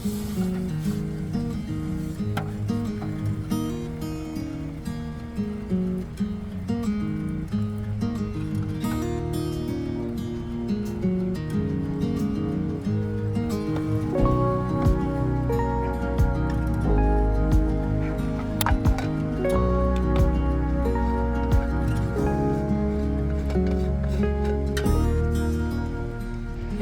Hey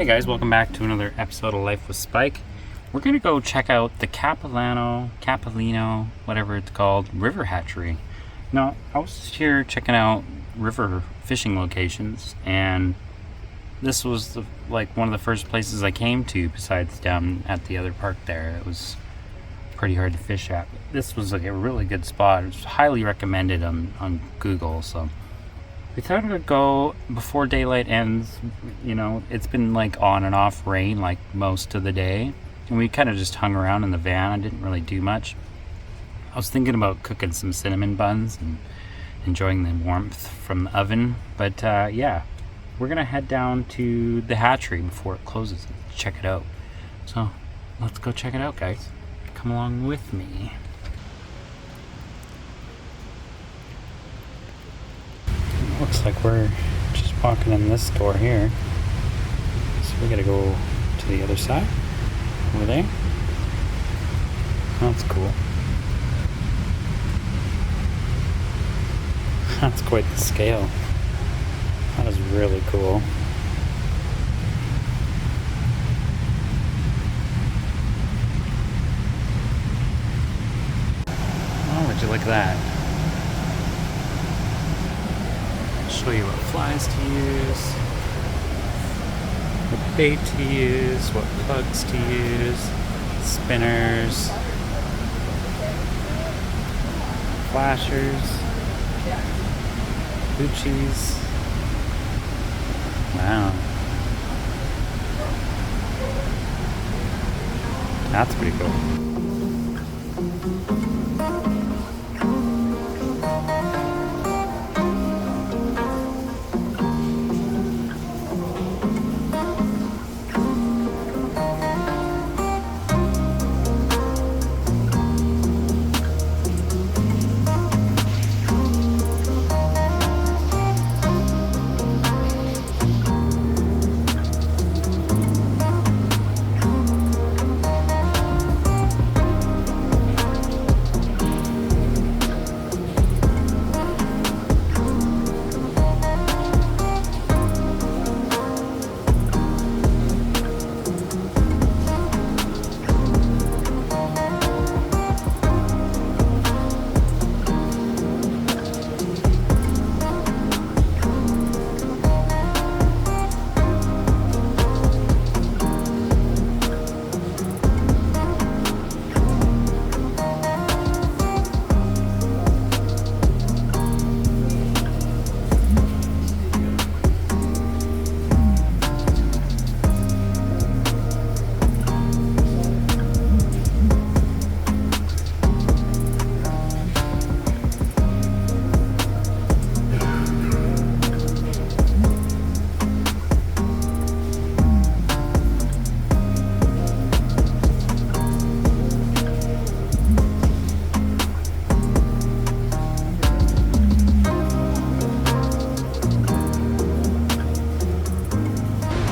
guys, welcome back to another episode of Life with Spike. We're gonna go check out the Capilano, whatever it's called, river hatchery. Now, I was here checking out river fishing locations, and this was one of the first places I came to besides down at the other park there. It was pretty hard to fish at. This was like a really good spot. It was highly recommended on Google, so we thought it would go before daylight ends. You know, it's been like on and off rain like most of the day, and we kind of just hung around in the van. I didn't really do much. I was thinking about cooking some cinnamon buns and enjoying the warmth from the oven, but yeah, we're gonna head down to the hatchery before it closes and check it out. So let's go check it out, guys. Come along with me. Looks like we're just walking in this door here, so we gotta go to the other side over there. That's cool. That's quite the scale. That is really cool. Oh, would you look at that? Show you what flies to use, what bait to use, what plugs to use, spinners, flashers, Gucci's. Wow, that's pretty cool.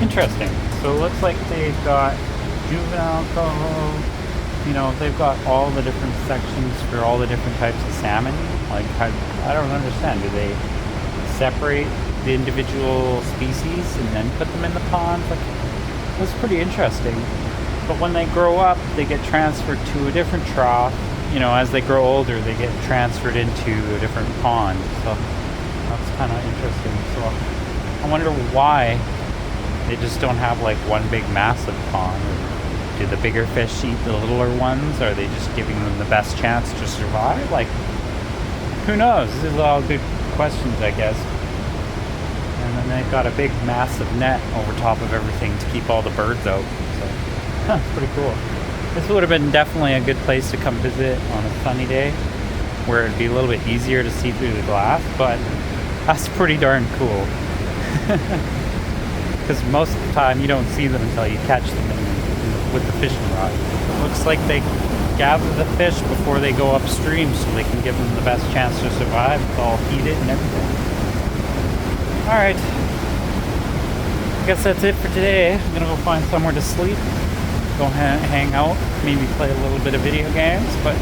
Interesting. So it looks like they've got juvenile alcohol. You know, they've got all the different sections for all the different types of salmon. Like, I don't understand. Do they separate the individual species and then put them in the ponds? Like, that's pretty interesting. But when they grow up, they get transferred to a different trough. You know, as they grow older, they get transferred into a different pond. So that's kind of interesting. So I wonder why they just don't have like one big massive pond. Or do the bigger fish eat the littler ones? Are they just giving them the best chance to survive? Like, who knows? This is all good questions, I guess. And then they've got a big massive net over top of everything to keep all the birds out. So it's pretty cool. This would have been definitely a good place to come visit on a sunny day, where it'd be a little bit easier to see through the glass, but that's pretty darn cool. Because most of the time you don't see them until you catch them in the with the fishing rod. Looks like they gather the fish before they go upstream so they can give them the best chance to survive. It's all heated and everything. Alright, I guess that's it for today. I'm gonna go find somewhere to sleep, go hang out, maybe play a little bit of video games, but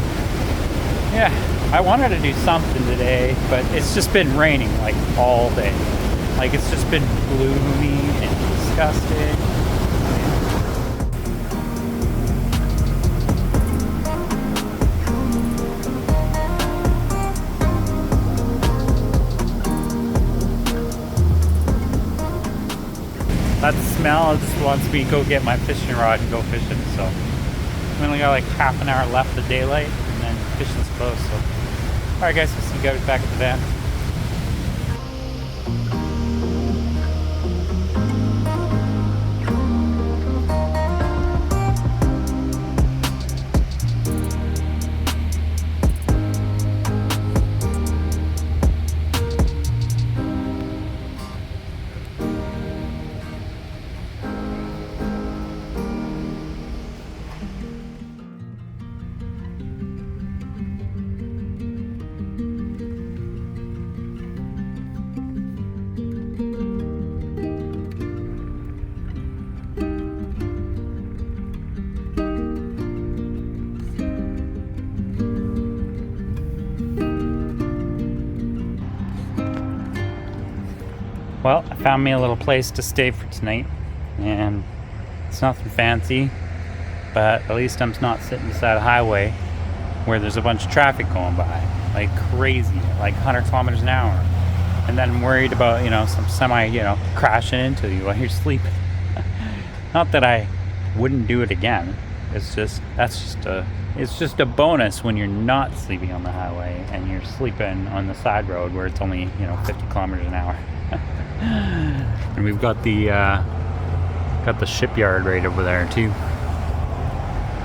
yeah, I wanted to do something today, but it's just been raining like all day. Like it's just been gloomy and disgusting. That smell just wants me to go get my fishing rod and go fishing, so we only got like half an hour left of daylight and then fishing's closed, so alright guys, I'll see you guys back at the van. Well, I found me a little place to stay for tonight, and it's nothing fancy, but at least I'm not sitting beside a highway where there's a bunch of traffic going by, like crazy, like 100 kilometers an hour. And then I'm worried about, some semi, crashing into you while you're sleeping. Not that I wouldn't do it again. It's just a bonus when you're not sleeping on the highway and you're sleeping on the side road where it's only, 50 kilometers an hour. And we've got the shipyard right over there too.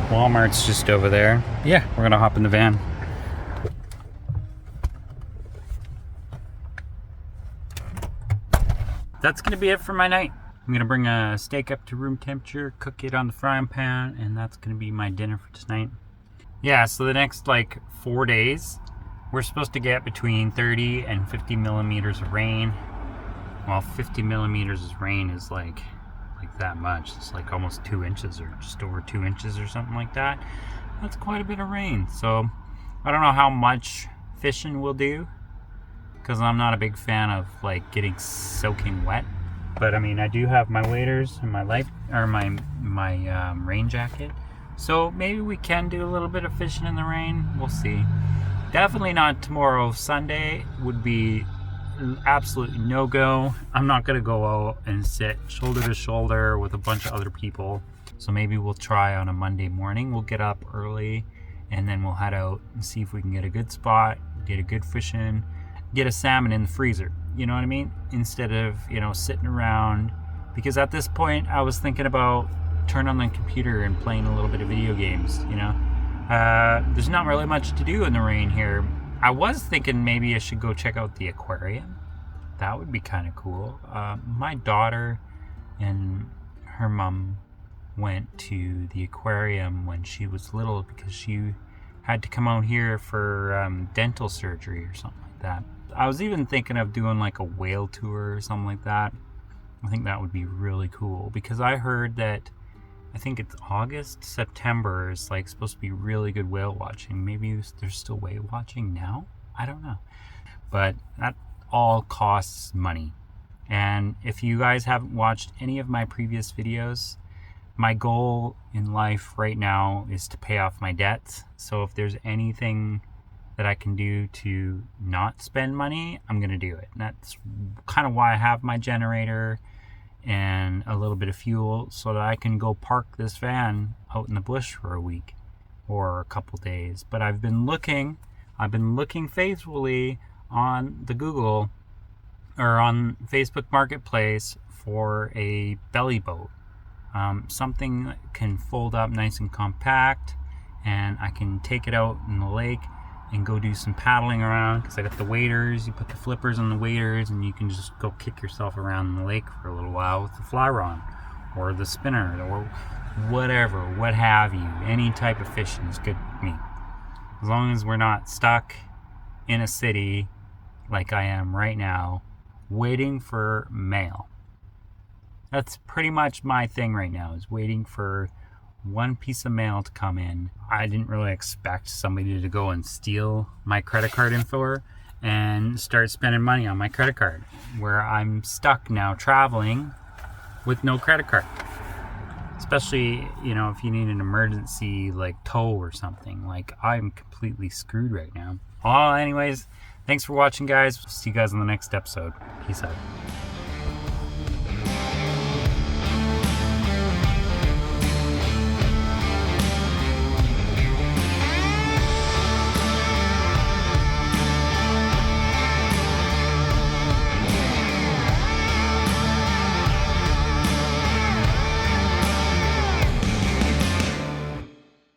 Walmart's just over there. Yeah, we're gonna hop in the van. That's gonna be it for my night. I'm gonna bring a steak up to room temperature, cook it on the frying pan, and that's gonna be my dinner for tonight. Yeah, so the next 4 days, we're supposed to get between 30 and 50 millimeters of rain. Well, 50 millimeters of rain is like that much. It's like almost 2 inches or just over 2 inches or something like that. That's quite a bit of rain. So I don't know how much fishing we'll do, because I'm not a big fan of getting soaking wet. But I mean, I do have my waders and my rain jacket. So maybe we can do a little bit of fishing in the rain. We'll see. Definitely not tomorrow. Sunday would be absolutely no go. I'm not gonna go out and sit shoulder to shoulder with a bunch of other people. So maybe we'll try on a Monday morning. We'll get up early and then we'll head out and see if we can get a good spot, get a good fishing, get a salmon in the freezer. You know what I mean? Instead of, sitting around. Because at this point I was thinking about turning on the computer and playing a little bit of video games, There's not really much to do in the rain here. I was thinking maybe I should go check out the aquarium. That would be kind of cool. My daughter and her mom went to the aquarium when she was little because she had to come out here for dental surgery or something like that. I was even thinking of doing a whale tour or something like that. I think that would be really cool because I heard that I think it's August, September is supposed to be really good whale watching. Maybe there's still whale watching now? I don't know. But that all costs money. And if you guys haven't watched any of my previous videos, my goal in life right now is to pay off my debts. So if there's anything that I can do to not spend money, I'm going to do it. And that's kind of why I have my generator and a little bit of fuel so that I can go park this van out in the bush for a week or a couple days. But I've been looking faithfully on the Google or on Facebook Marketplace for a belly boat. Something that can fold up nice and compact and I can take it out in the lake and go do some paddling around because I got the waders. You put the flippers on the waders and you can just go kick yourself around in the lake for a little while with the fly rod or the spinner or whatever, what have you. Any type of fishing is good with me. As long as we're not stuck in a city like I am right now, waiting for mail. That's pretty much my thing right now, is waiting for one piece of mail to come in. I didn't really expect somebody to go and steal my credit card info and start spending money on my credit card, where I'm stuck now traveling with no credit card. Especially, if you need an emergency like tow or something. Like, I'm completely screwed right now. Well, anyways, thanks for watching, guys. See you guys on the next episode. Peace out.